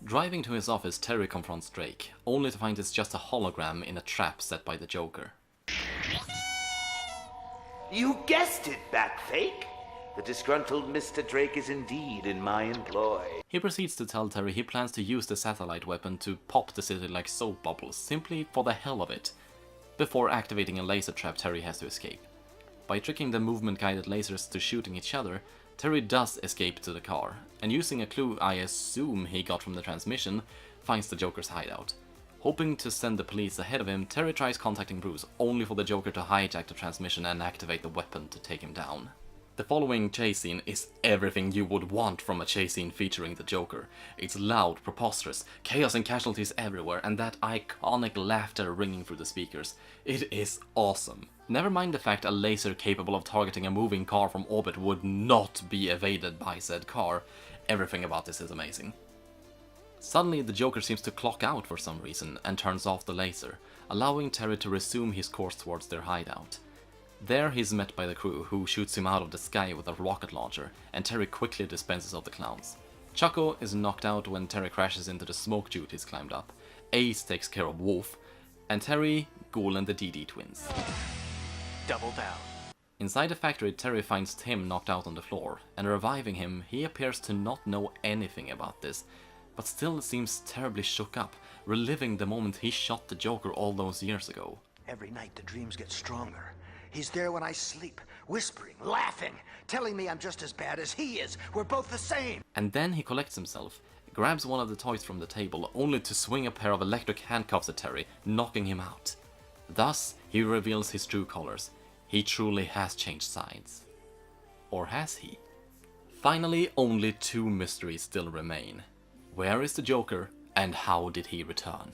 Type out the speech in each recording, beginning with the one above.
Driving to his office, Terry confronts Drake, only to find it's just a hologram in a trap set by the Joker. You guessed it, Batfake! The disgruntled Mr. Drake is indeed in my employ. He proceeds to tell Terry he plans to use the satellite weapon to pop the city like soap bubbles, simply for the hell of it. Before activating a laser trap, Terry has to escape. By tricking the movement-guided lasers to shooting each other, Terry does escape to the car, and using a clue I assume he got from the transmission, finds the Joker's hideout. Hoping to send the police ahead of him, Terry tries contacting Bruce, only for the Joker to hijack the transmission and activate the weapon to take him down. The following chase scene is everything you would want from a chase scene featuring the Joker. It's loud, preposterous, chaos and casualties everywhere, and that iconic laughter ringing through the speakers. It is awesome. Never mind the fact a laser capable of targeting a moving car from orbit would not be evaded by said car. Everything about this is amazing. Suddenly the Joker seems to clock out for some reason and turns off the laser, allowing Terry to resume his course towards their hideout. There he's met by the crew, who shoots him out of the sky with a rocket launcher, and Terry quickly dispenses of the clowns. Choco is knocked out when Terry crashes into the smoke chute he's climbed up. Ace takes care of Wolf, and Terry, Ghoul and the DD twins. Double down. Inside the factory, Terry finds Tim knocked out on the floor, and reviving him, he appears to not know anything about this, but still seems terribly shook up, reliving the moment he shot the Joker all those years ago. Every night the dreams get stronger. He's there when I sleep, whispering, laughing, telling me I'm just as bad as he is. We're both the same. And then he collects himself, grabs one of the toys from the table, only to swing a pair of electric handcuffs at Terry, knocking him out. Thus, he reveals his true colors. He truly has changed sides. Or has he? Finally, only two mysteries still remain. Where is the Joker, and how did he return?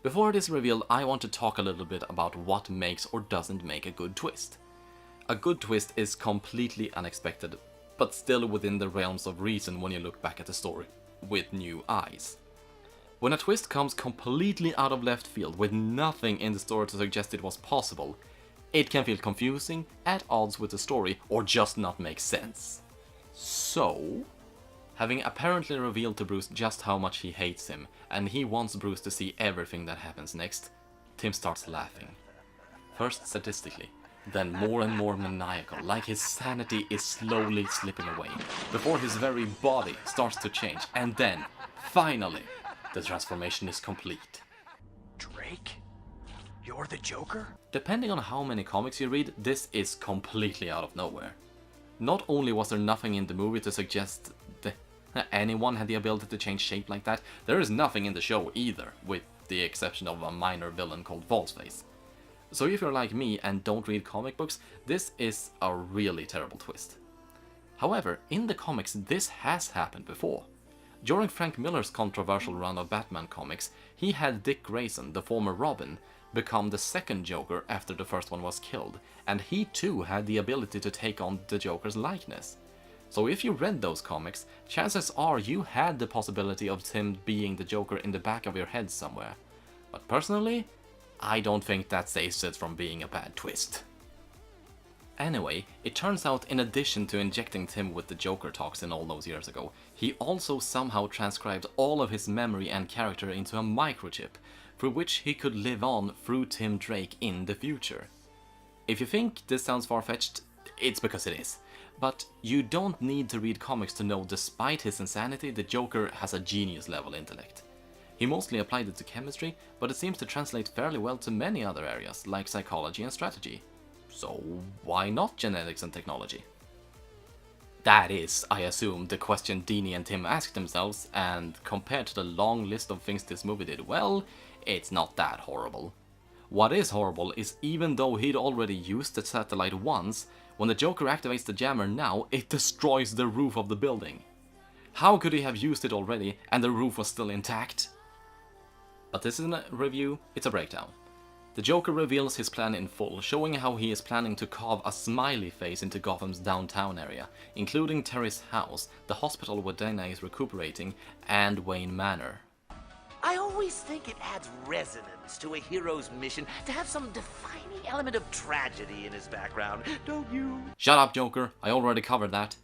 Before it is revealed, I want to talk a little bit about what makes or doesn't make a good twist. A good twist is completely unexpected, but still within the realms of reason when you look back at the story with new eyes. When a twist comes completely out of left field with nothing in the story to suggest it was possible, it can feel confusing, at odds with the story, or just not make sense. So, having apparently revealed to Bruce just how much he hates him, and he wants Bruce to see everything that happens next, Tim starts laughing. First statistically, then more and more maniacal, like his sanity is slowly slipping away, before his very body starts to change, and then, finally, the transformation is complete. Drake? You're the Joker? Depending on how many comics you read, this is completely out of nowhere. Not only was there nothing in the movie to suggest that anyone had the ability to change shape like that, there is nothing in the show either, with the exception of a minor villain called Falseface. So if you're like me and don't read comic books, this is a really terrible twist. However, in the comics this has happened before. During Frank Miller's controversial run of Batman comics, he had Dick Grayson, the former Robin, become the second Joker after the first one was killed, and he too had the ability to take on the Joker's likeness. So if you read those comics, chances are you had the possibility of Tim being the Joker in the back of your head somewhere. But personally, I don't think that saves it from being a bad twist. Anyway, it turns out in addition to injecting Tim with the Joker toxin all those years ago, he also somehow transcribed all of his memory and character into a microchip, through which he could live on through Tim Drake in the future. If you think this sounds far-fetched, it's because it is. But you don't need to read comics to know despite his insanity, the Joker has a genius-level intellect. He mostly applied it to chemistry, but it seems to translate fairly well to many other areas, like psychology and strategy. So why not genetics and technology? That is, I assume, the question Dini and Tim asked themselves, and compared to the long list of things this movie did well, it's not that horrible. What is horrible is even though he'd already used the satellite once, when the Joker activates the jammer now, it destroys the roof of the building. How could he have used it already and the roof was still intact? But this isn't a review, it's a breakdown. The Joker reveals his plan in full, showing how he is planning to carve a smiley face into Gotham's downtown area, including Terry's house, the hospital where Dana is recuperating, and Wayne Manor. I always think it adds resonance to a hero's mission to have some defining element of tragedy in his background, don't you? Shut up, Joker, I already covered that.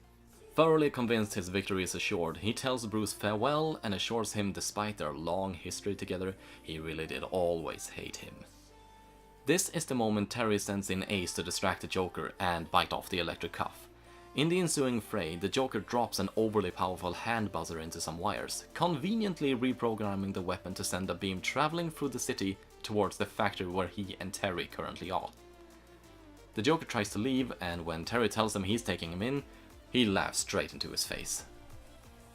Thoroughly convinced his victory is assured, he tells Bruce farewell and assures him despite their long history together, he really did always hate him. This is the moment Terry sends in Ace to distract the Joker and bite off the electric cuff. In the ensuing fray, the Joker drops an overly powerful hand buzzer into some wires, conveniently reprogramming the weapon to send a beam traveling through the city towards the factory where he and Terry currently are. The Joker tries to leave, and when Terry tells him he's taking him in, he laughs straight into his face.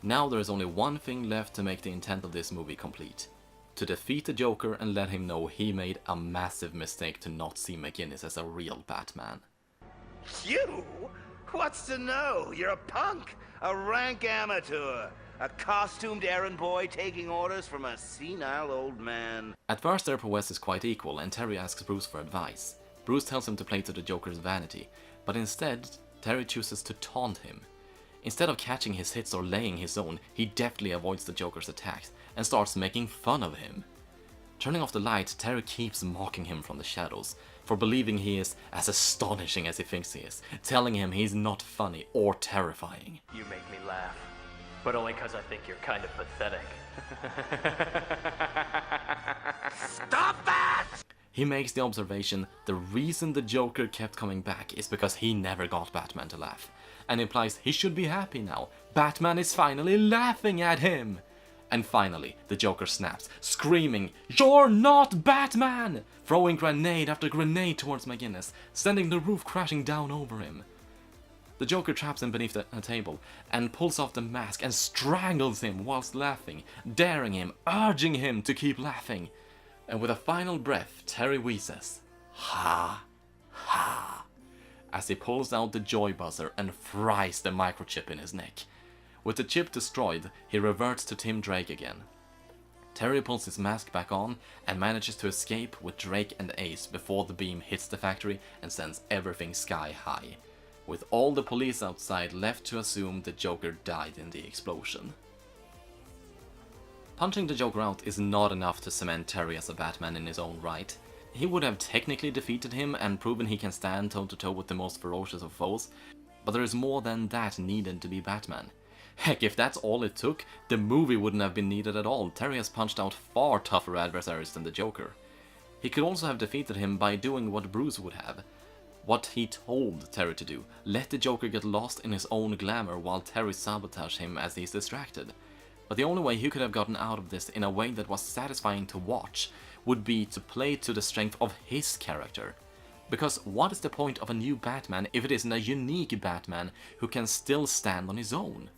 Now there is only one thing left to make the intent of this movie complete. To defeat the Joker and let him know he made a massive mistake to not see McGinnis as a real Batman. You? What's to know? You're a punk, a rank amateur, a costumed errand boy taking orders from a senile old man. At first their prowess is quite equal and Terry asks Bruce for advice. Bruce tells him to play to the Joker's vanity, but instead Terry chooses to taunt him. Instead of catching his hits or laying his own, he deftly avoids the Joker's attacks and starts making fun of him. Turning off the light, Terry keeps mocking him from the shadows for believing he is as astonishing as he thinks he is, telling him he's not funny or terrifying. You make me laugh, but only because I think you're kind of pathetic. Stop that! He makes the observation the reason the Joker kept coming back is because he never got Batman to laugh, and implies he should be happy now. Batman is finally laughing at him! And finally, the Joker snaps, screaming, "You're not Batman!" throwing grenade after grenade towards McGinnis, sending the roof crashing down over him. The Joker traps him beneath a table and pulls off the mask and strangles him whilst laughing, daring him, urging him to keep laughing. And with a final breath, Terry wheezes, "Ha, ha," as he pulls out the joy buzzer and fries the microchip in his neck. With the chip destroyed, he reverts to Tim Drake again. Terry pulls his mask back on and manages to escape with Drake and Ace before the beam hits the factory and sends everything sky high, with all the police outside left to assume the Joker died in the explosion. Punching the Joker out is not enough to cement Terry as a Batman in his own right. He would have technically defeated him and proven he can stand toe-to-toe with the most ferocious of foes, but there is more than that needed to be Batman. Heck, if that's all it took, the movie wouldn't have been needed at all. Terry has punched out far tougher adversaries than the Joker. He could also have defeated him by doing what Bruce would have. What he told Terry to do, let the Joker get lost in his own glamour while Terry sabotages him as he's distracted. But the only way he could have gotten out of this in a way that was satisfying to watch would be to play to the strength of his character. Because what is the point of a new Batman if it isn't a unique Batman who can still stand on his own?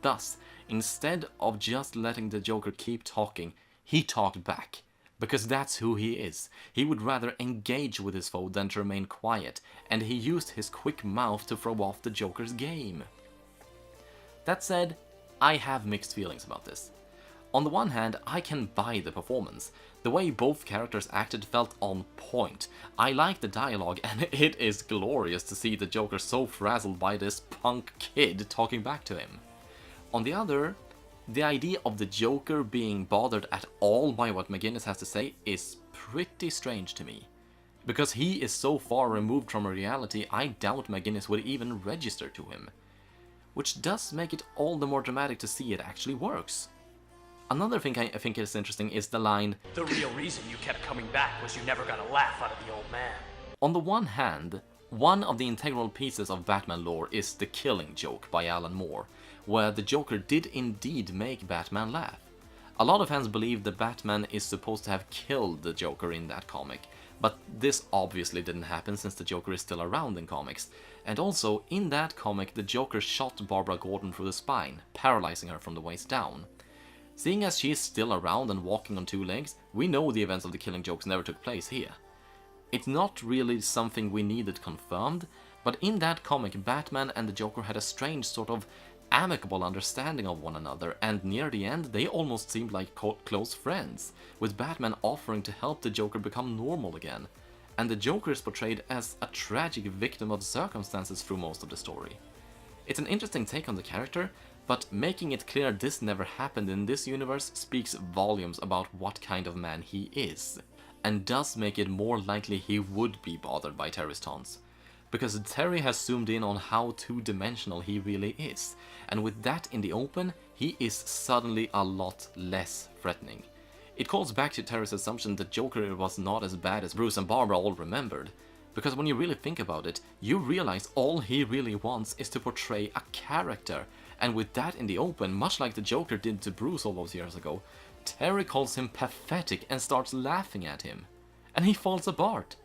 Thus, instead of just letting the Joker keep talking, he talked back. Because that's who he is. He would rather engage with his foe than to remain quiet, and he used his quick mouth to throw off the Joker's game. That said, I have mixed feelings about this. On the one hand, I can buy the performance. The way both characters acted felt on point. I like the dialogue, and it is glorious to see the Joker so frazzled by this punk kid talking back to him. On the other, the idea of the Joker being bothered at all by what McGinnis has to say is pretty strange to me. Because he is so far removed from reality, I doubt McGinnis would even register to him. Which does make it all the more dramatic to see it actually works. Another thing I think is interesting is the line, The real reason you kept coming back was you never got a laugh out of the old man. On the one hand, one of the integral pieces of Batman lore is The Killing Joke by Alan Moore, where the Joker did indeed make Batman laugh. A lot of fans believe that Batman is supposed to have killed the Joker in that comic, but this obviously didn't happen since the Joker is still around in comics. And also, in that comic, the Joker shot Barbara Gordon through the spine, paralyzing her from the waist down. Seeing as she is still around and walking on two legs, we know the events of The Killing Jokes never took place here. It's not really something we needed confirmed, but in that comic, Batman and the Joker had a strange sort of amicable understanding of one another, and near the end they almost seemed like close friends, with Batman offering to help the Joker become normal again, and the Joker is portrayed as a tragic victim of circumstances through most of the story. It's an interesting take on the character, but making it clear this never happened in this universe speaks volumes about what kind of man he is, and does make it more likely he would be bothered by Terry's taunts. because Terry has zoomed in on how two-dimensional he really is, and with that in the open, he is suddenly a lot less threatening. It calls back to Terry's assumption that Joker was not as bad as Bruce and Barbara all remembered, because when you really think about it, you realize all he really wants is to portray a character, and with that in the open, much like the Joker did to Bruce all those years ago, Terry calls him pathetic and starts laughing at him, and he falls apart.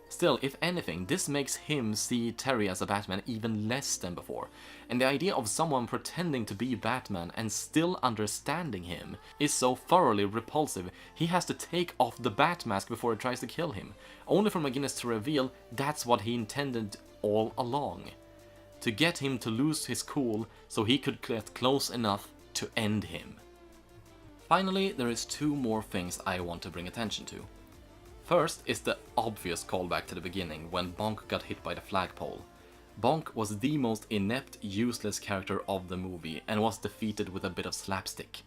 Still, if anything, this makes him see Terry as a Batman even less than before, and the idea of someone pretending to be Batman and still understanding him is so thoroughly repulsive, he has to take off the bat mask before it tries to kill him, only for McGinnis to reveal that's what he intended all along. To get him to lose his cool so he could get close enough to end him. Finally, there is two more things I want to bring attention to. First is the obvious callback to the beginning, when Bonk got hit by the flagpole. Bonk was the most inept, useless character of the movie, and was defeated with a bit of slapstick.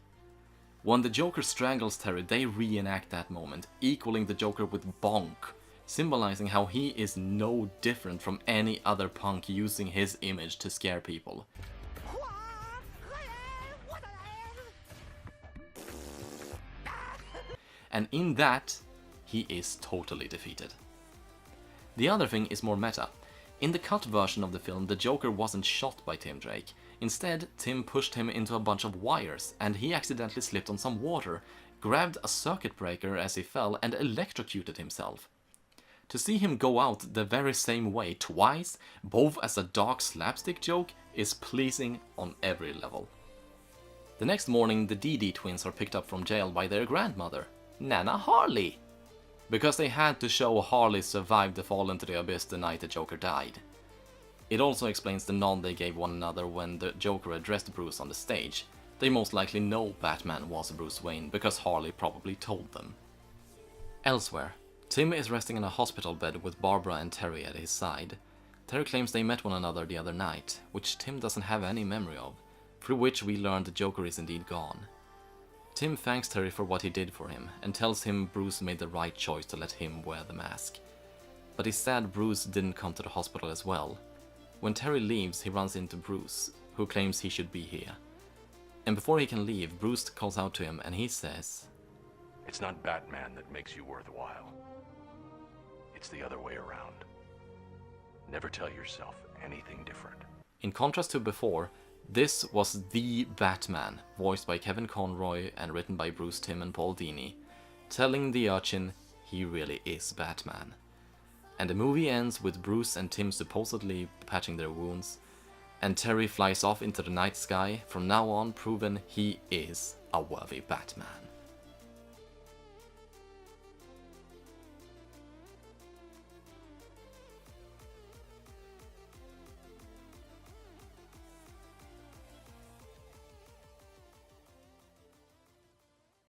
When the Joker strangles Terry, they reenact that moment, equaling the Joker with Bonk, symbolizing how he is no different from any other punk using his image to scare people. And in that, he is totally defeated. The other thing is more meta. In the cut version of the film, the Joker wasn't shot by Tim Drake. Instead, Tim pushed him into a bunch of wires, and he accidentally slipped on some water, grabbed a circuit breaker as he fell, and electrocuted himself. To see him go out the very same way twice, both as a dark slapstick joke, is pleasing on every level. The next morning, the DD twins are picked up from jail by their grandmother, Nana Harley, because they had to show Harley survived the fall into the abyss the night the Joker died. It also explains the nod they gave one another when the Joker addressed Bruce on the stage. They most likely know Batman was Bruce Wayne, because Harley probably told them. Elsewhere, Tim is resting in a hospital bed with Barbara and Terry at his side. Terry claims they met one another the other night, which Tim doesn't have any memory of, through which we learn the Joker is indeed gone. Tim thanks Terry for what he did for him, and tells him Bruce made the right choice to let him wear the mask. But he's sad Bruce didn't come to the hospital as well. When Terry leaves, he runs into Bruce, who claims he should be here. And before he can leave, Bruce calls out to him and he says, "It's not Batman that makes you worthwhile. It's the other way around. Never tell yourself anything different." In contrast to before, this was the Batman, voiced by Kevin Conroy and written by Bruce Timm and Paul Dini, telling the urchin he really is Batman. And the movie ends with Bruce and Tim supposedly patching their wounds, and Terry flies off into the night sky, from now on proven he is a worthy Batman.